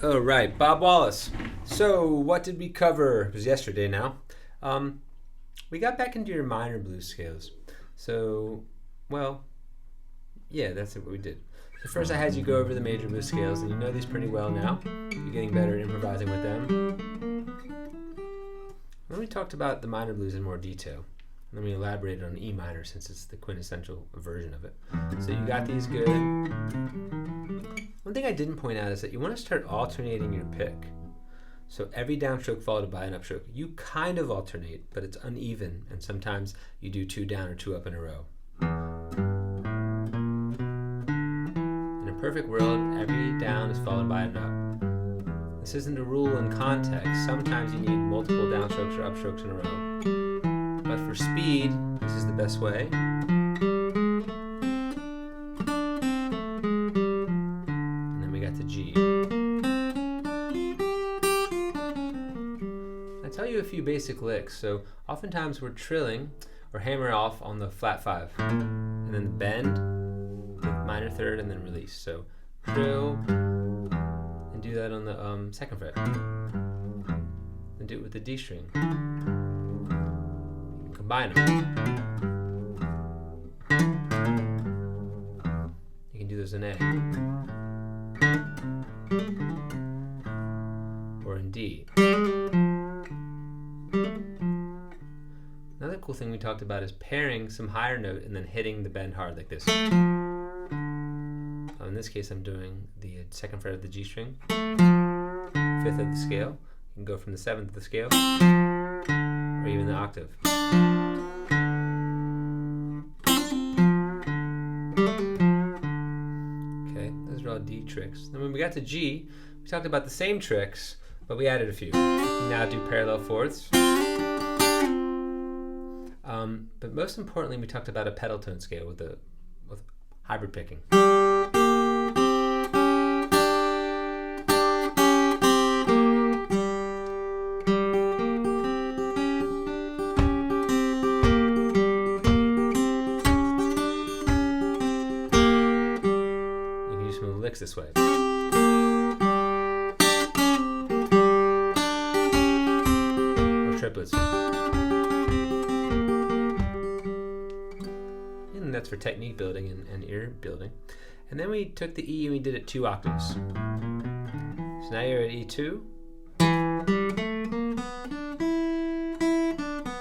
Oh, right, Bob Wallis. So, what did we cover? It was yesterday now. We got back into your minor blues scales. So, well, yeah, that's what we did. So first I had you go over the major blues scales, and you know these pretty well now. You're getting better at improvising with them. Then we talked about the minor blues in more detail. And then we elaborated on E minor since it's the quintessential version of it. So you got these good. One thing I didn't point out is that you want to start alternating your pick. So every downstroke followed by an upstroke. You kind of alternate, but it's uneven, and sometimes you do 2 down or 2 up in a row. In a perfect world, every down is followed by an up. This isn't a rule in context. Sometimes you need multiple downstrokes or upstrokes in a row. But for speed, this is the best way. A few basic licks. So oftentimes we're trilling or hammer off on the flat 5 and then bend the minor third and then release. So trill and do that on the 2nd fret and do it with the D string. Combine them. You can do those in A or in D. Another cool thing we talked about is pairing some higher note and then hitting the bend hard like this. In this case I'm doing the 2nd fret of the G string, 5th of the scale. You can go from the 7th of the scale or even the octave. Okay, those are all D tricks. Then when we got to G, we talked about the same tricks, but we added a few. You can now do parallel fourths. But most importantly, we talked about a pedal tone scale with hybrid picking. You can use some of the licks this way. Or triplets. That's for technique building and ear building. And then we took the E and we did it 2 octaves. So now you're at E2.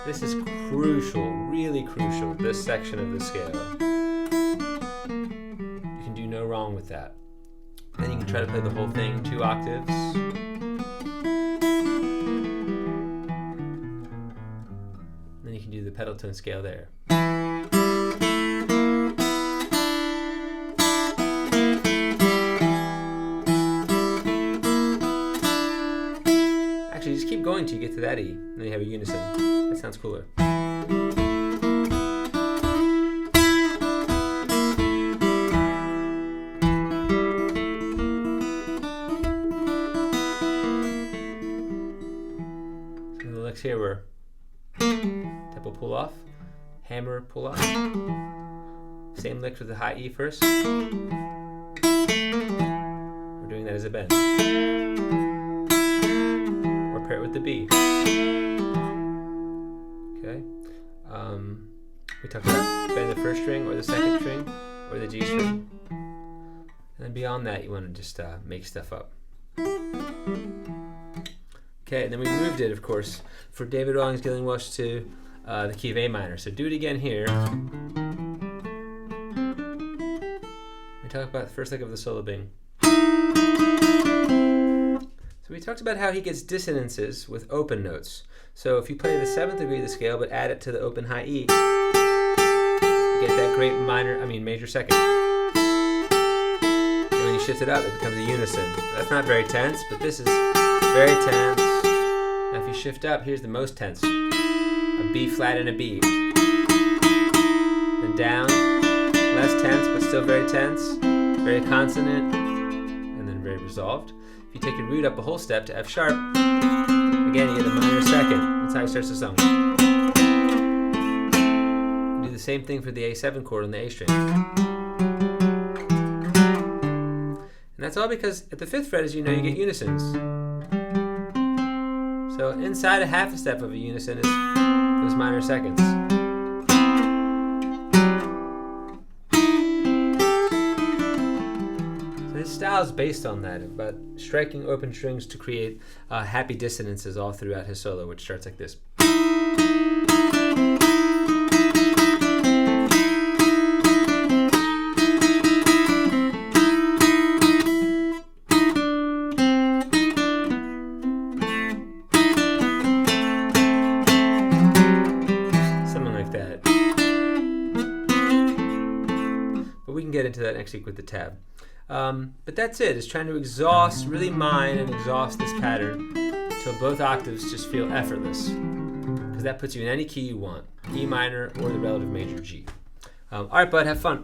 This is crucial, really crucial, this section of the scale. You can do no wrong with that. Then you can try to play the whole thing 2 octaves. Then you can do the pedal tone scale there. Actually, just keep going till you get to that E, and then you have a unison. That sounds cooler. Some of the licks here were tempo pull off, hammer pull off, same lick with the high E first. We're doing that as a bend. Pair it with the B. Okay. We talked about bend the 1st string or the 2nd string or the G string. And then beyond that, you want to just make stuff up. Okay, and then we moved it, of course, for David Rawlings Gillian Welsh to the key of A minor. So do it again here. We talk about the first lick of the solo being. So we talked about how he gets dissonances with open notes. So if you play the 7th degree of the scale but add it to the open high E, you get that great major 2nd. And when you shift it up, it becomes a unison. That's not very tense, but this is very tense. Now if you shift up, here's the most tense. A B flat and a B. Then down, less tense but still very tense, very consonant, and then very resolved. If you take your root up a whole step to F sharp, again you get a minor 2nd. That's how he starts the song. You do the same thing for the A7 chord on the A string. And that's all because at the 5th fret, as you know, you get unisons. So inside a half a step of a unison is those minor seconds. So his style is based on that, about striking open strings to create happy dissonances all throughout his solo, which starts like this. But we can get into that next week with the tab. But that's it. It's trying to exhaust, really mine and exhaust this pattern until both octaves just feel effortless. Because that puts you in any key you want, E minor or the relative major G. All right, bud, have fun.